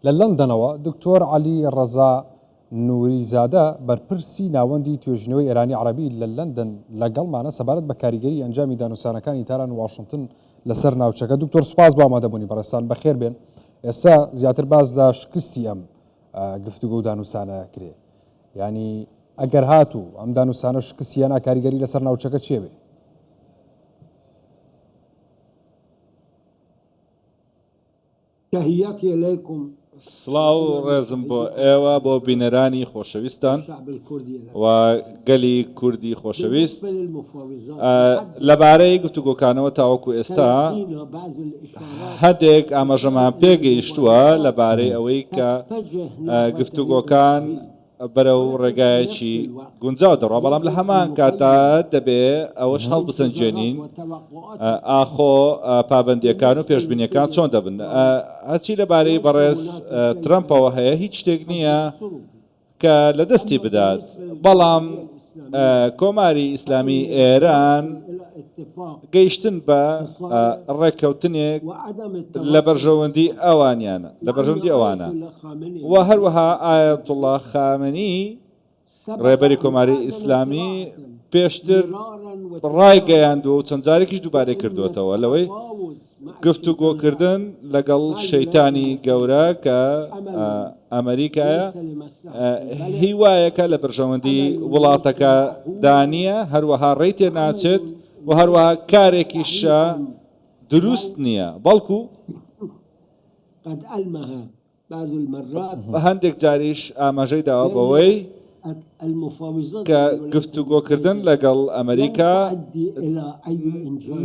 لندنەوە دکتۆر عەلی ڕەزا نووریزادە بەرپرسی ناوەندی توێژینەوەی ئێرانی عەرەبی لە لەندەن لەگەڵمانە سەبارەت بە کاریگەری ئەنجامی دانووسانەکانی تاران واشنگتن لەسەر ناوچەکە. دکتۆر سوپاس بۆ ئامادەبوونی بەڕێستان، بەخێر بێن. ئێستا زیاتر باس لە شکستی ئەم گفتوگۆ و دانووسانە کرێ، ینی ئەگەر هاتوو ئەم دانووسانە شکستیانە کاریگەری لەسەر ناوچەکە چێ بێ؟ تحياتي إليكم سڵاو ڕێزم بۆ ئێوە بۆ بینەرانی خۆشەویستان و گەلی کوردی خۆشەویست. لەبارەی گفتوگۆکانەوە تاوەکو ئێستا هەندێک ئاماژەمان پێگەیشتووە لەبارەی ئەوەی کە گفتوگۆکان بەرەو ڕێگایەکی گونجاو دەڕوا، بەڵام لە هەمان کاتا دەبێ ئەوەش هەڵبسەنجێنین ئاخۆ پابندیەکان و پێشبینیەکان چۆن دەبن. هەرچی لەبارەی بەڕێز ترەمپەوە هەیە هیچ شتێک نییە کە لە دەستی بدات، بەڵام کۆماری ئیسلامی ئێران گەیشتن بە ڕێککەوتنێک لە بەرژەوەندی ئەوانیانە و هەروەها ئایەتوڵڵا خامنەئی ڕێبەری کۆماری ئیسلامی پێشتر ڕایگەیاندووە و چەند جارێکیش دووبارەی کردوێتەوە لەوەی گفتوگۆکردن لەگەڵ شەیتانی گەورە کە ئەمریکایە هیوایەکە لە بەرژەوەندی وڵاتەکە دانیە، هەروەها ڕێی تێ ناچێت و هەروەها کارێکیشە دروست نییە، بەڵکو هەندێک جاریش ئاماژەی داوە بەوەی کە گفتوگۆکردن لەگەڵ ئەمریکا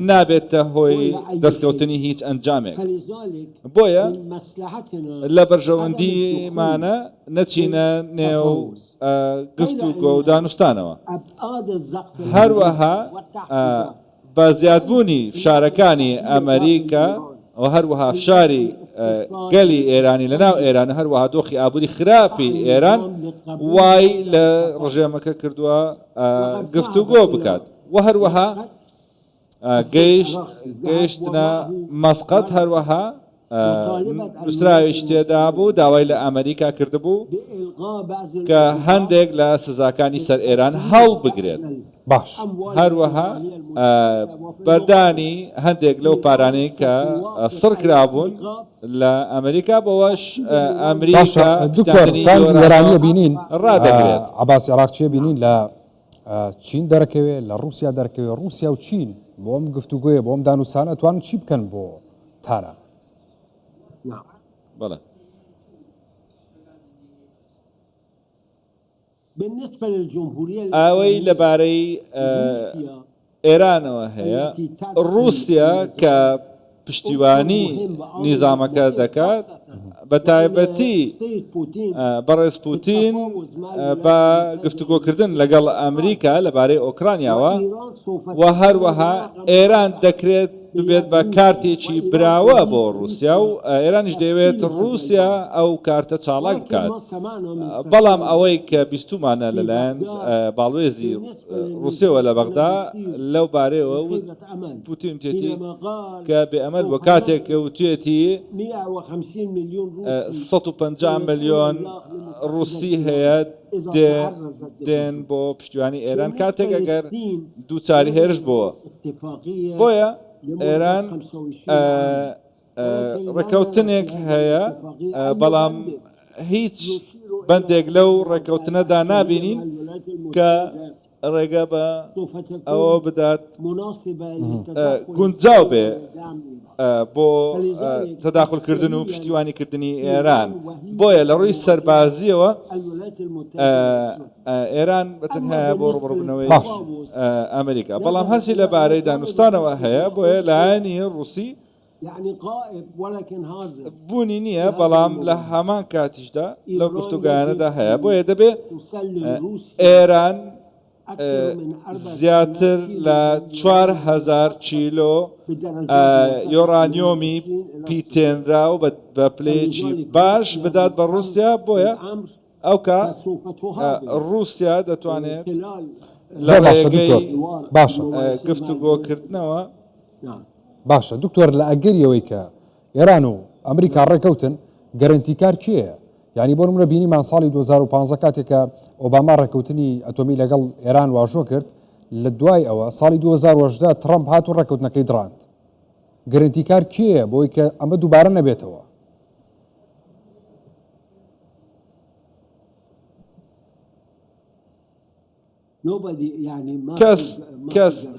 نابێتە هۆی دەستکەوتنی هیچ ئەنجامێک. بۆیە لە بەرژەوەندیمانە نەچینە نێو گفتوگۆ و دانوستانەوە، هەروەها بە زیادبوونی فشارەکانی ئەمریکا و هەروەها فشاری گەلی ئێرانی لەناو ئێران، هەروەها دۆخی ئابووری خراپی ئێران وای لە ڕژێمەکە کردووە گفتوگۆ بکات و هەروەها گەیشتنە مەسقەت، هەروەها نووسراویش تێدا بوو داوای لە ئەمریکا کردبوو کە هەندێک لە سزاکانی سەر ئێران هەڵ بگرێت. باش هەروەها بەردانی هەندێک لەو پارانەی کە سڕ کرابوون لە ئەمریکا بەوەش ئەمریکا دکتۆر وێرانیە بینین ڕادەگرێت. عەباسی عێراقچیە بینین لە چین دەرەکەوێت، لە رووسیا دەرەکەوێت، رووسیا و چین بۆ ئەم گفتوگۆیە بۆ ئەم دانووسانە توانن چی بکەن بۆ تارە؟ بەڵێ ئەوەی لەبارەی ئێرانەوە هەیە، رووسیا کە پشتیوانی نیزامەکە دەکات، بە تایبەتی بەڕێز پوتین بە گفتوگۆکردن لەگەڵ ئەمریکا لەبارەی ئۆکرانیاوە و هەروەها ئێران دەکرێت ببێت بە کارتێکی براوە بۆ رووسیا و ئێرانیش دەوێت رووسیا ئەو کارتە چاڵک بکات. بەڵام ئەوەی کە بیستومانە لەلایەن باڵوێزی رووسیەوە لە بەغدا لەو بارەیەوە پوتین وتێتی کە بێئەمەل بۆ کاتێک وتێتی 150 ملیۆن رووسی هەیە دێن بۆ پشتیوانی ئێران کاتێک ئەگەر دووچاری هێرش بووە. بۆیە ئێران ڕێکەوتنێک هەیە، بەڵام هیچ بەندێک لەو ڕێکەوتنەدا نابینین کە ڕێگە بە ئەوە بدات گونجاو بێ بۆ تەداخلکردن و پشتیوانیکردنی ئێران. بۆیە لە ڕووی سەربازیەوە ئێران بەتەنها بۆ ڕوبڕبوونەوەی ئەمریکا، بەڵام هەرچی لەبارەی دانوستانەوە هەیە بۆیە لایەنی رووسی بوونی نییە، بەڵام لە هەمان کاتیشدا لەو گفتوگویانەدا هەیە. بۆیە دەبێت ئێران زیاتر لە 4,000 چیلۆ یۆرانیۆمی پیتێنرا و بە پلەیەکی باش بدات بە رووسیا، بۆیە ئەو کە رووسیا دەتوانێت لە ڕێگەی گفتوگۆکردنەوە. باشە دکتۆر، لە ئەگەریەوەی کە ئێران و ئەمریکا ڕێکەوتن گەرنتیکار کێیە؟ یعنی بۆ نمونە بینیمان ساڵی 2015 کاتێکە ئۆباما ڕێکەوتنی ئەتۆمی لەگەڵ ئێران واژۆ کرد، لە دوای ئەوە ساڵی 2018 ترامپ هات و ڕێکەوتنەکەی دڕاند. گەرنتیکار کێیە بۆی کە ئەمە دووبارە نەبێتەوە؟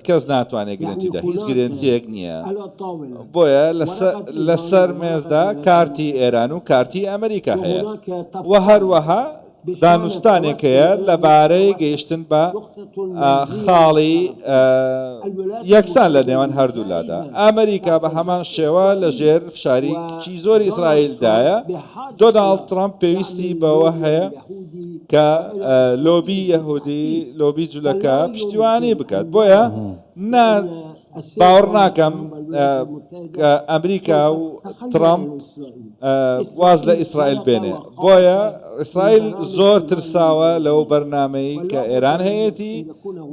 کەس ناتوانێت گرنتیدا، هیچ گرنتیەک نییە. بۆیە لەسەر مێزدا کارتی ئێران و کارتی ئەمریکا هەیە و هەروەها دانوستانێک هەیە لەبارەی گەیشتن بە خاڵی یەکسان لە نێوان هەردوولادا. ئەمریکا بە هەمان شێوە لە ژێر فشاریی زۆر ئیسرائیلدایە. دۆناڵد ترامپ پێویستی بەوە هەیە کە لۆبی یەهودی، لۆبی جوولەکە پشتیوانی بکات. بۆیە باوەڕ ناکەم کە ئەمریکا و ترامپ واز لە ئیسرائیل بێنێ. بۆیە ئیسرائیل زۆر ترساوە لەو بەرنامەی کە ئێران هەیەی،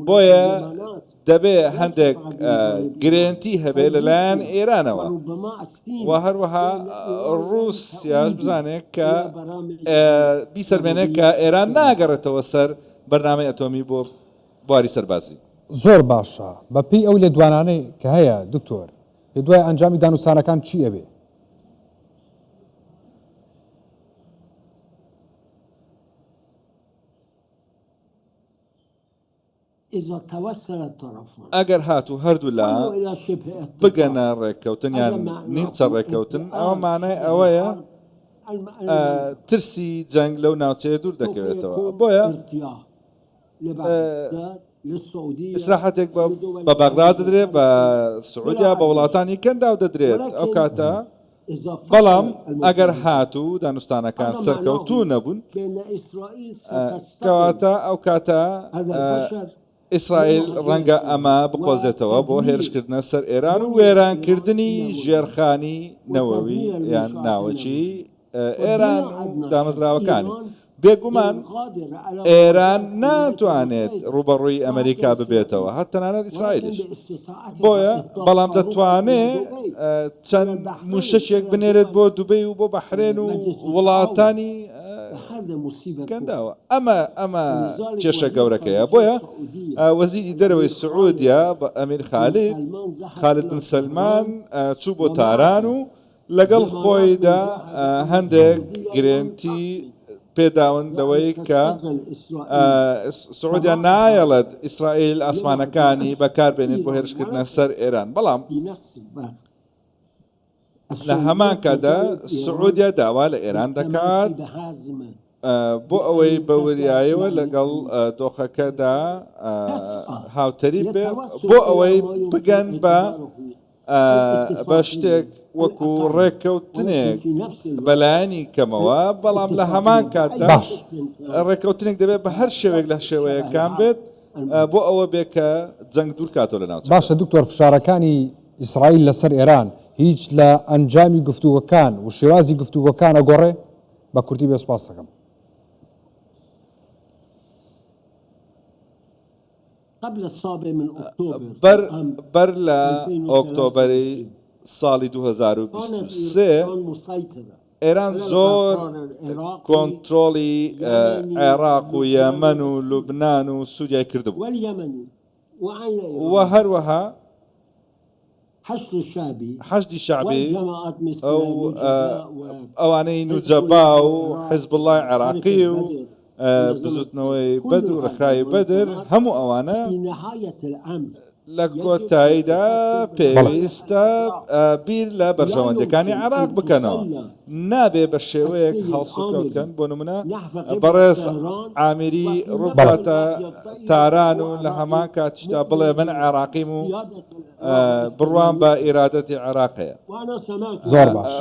بۆیە دەبێ هەندێک گرنتی هەبێ لەلایەن ئێرانەوە و هەروەها ڕووسیاش بزانێت کە بیسەرمێنێت کە ئێران ناگەڕێتەوە سەر بەرنامەی ئەتۆمی بۆ بواری سەربازی. زۆر باشە. بەپێی ئەو لێدوانانەی کە هەیە دکتۆر، لە دوای ئەنجامی دانووسانەکان چی ئەبێ؟ ئەگەر هاتوو هەردوو لا بگەنە ڕێککەوتن یان نیمچە ڕێککەوتن، ئەوە مانای ئەوەیە ترسی جەنگ لەو ناوچەیە دوور دەکەوێتەوە. بۆیە ئیسراحەتێک بە بەغداد دەدرێت، بە سعودیا، بە وڵاتانی کەنداو دەدرێت ئەو کاتە. بەڵام ئەگەر هاتوو دانوستانەکان سەرکەوتوو نەبوون، کەواتە ئەو کاتە ئیسرائیل ڕەنگە ئەمە بقۆزێتەوە بۆ هێرشکردنە سەر ئێران و وێرانکردنی ژێرخانی نەوەوی یان ناوەچی ئێران و دامەزراوەکانی. بێگومان ئێران ناتوانێت ڕوبەڕووی ئەمریکا ببێتەوە، هەر تەنانەت ئیسرائیلش. بۆیە بەڵام دەتوانێت چەند موشەکێک بنێرێت بۆ دوبەی و بۆ بەحرێن و وڵاتانی کەنداوە. ئەمە کێشە گەورەکەیە. بۆیە وەزیری دەرەوەی سعودیا بە ئەمیر خالد بن سلمان چوو بۆ تاران و لەگەڵ خۆیدا هەندێک گرنتی پێداون لەوەی کە سعودیا نایەڵێت ئیسرائیل ئاسمانەکانی بەکاربێنێت بۆ هێرشکردنە سەر ئێران. بەڵام لە هەمان کاتدا سعودیا داوا لە ئێران دەکات بۆ ئەوەی بە وریایەوە لەگەڵ دۆخەکەدا هاوتەری بێ، بۆ ئەوەی بگەن بە شتێک وەکو ڕێککەوتنێک بەلایەنی کەمەوە. بەڵام لە هەمان کاتدا ڕێککەوتنێک دەبێت بە هەر شێوێک لە شێوەیەکان بێت بۆ ئەوە بێ کە جەنگ دوور کاتۆ لە ناوچە. باشە دکتۆر، فشارەکانی ئیسرائیل لەسەر ئێران هیچ لە ئەنجامی گفتوگەکان و شێوازی گفتوگەکان ئەگۆڕێ؟ بە کورتی بێ سوپاس دەکەم. بەر لە ئۆکتۆبەری ساڵی 2023 ئێران زۆر کۆنتترۆلی عێراق و یەمەن و لوبنان و سووریای کردبوو و هەروەها حەشدی شعبی ئەوانەی نوجەبا و حزب الله عێراقی و بزوتنەوەی بەدر و ڕێکخراوی بەدر، هەموو ئەوانە لە کۆتاییدا پێویستە بیر لە بەرژەوەندەکانی عێراق بکەنەوە. نابێ بە شێوەیەک هەڵسوکەوتکەن. بۆ نمونە بەڕێز عامیری ڕووباتە تاران و لە هەمان کاتیشدا بڵێ من عێراقیم و بڕوان بە ئیرادەتی عێراقەیە. زۆر باش.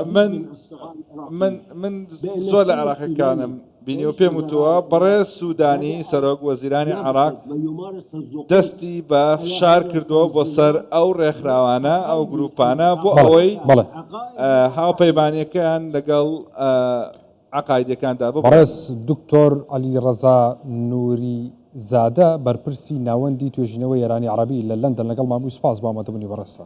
من زۆر لە عێراقیەکانم بینی و پێم وتووە بەڕێز سوودانی سەرۆک وەزیرانی عێراق دەستی بە فشار کردووە بۆ سەر ئەو ڕێکخراوانە ئەو گروپانە بۆ ئەوەی هاوپەیمانیەکان لەگەڵ عقایدەکاندا ببڕێت. بەڕێز دکتۆر عەلیڕەزا نووریزادە بەرپرسی ناوەندی توێژینەوەی ئێرانی عەرەبی لە لەندەن لەگەڵ مامووی سوپاس بە ئامادەبوونی بەڕێستە.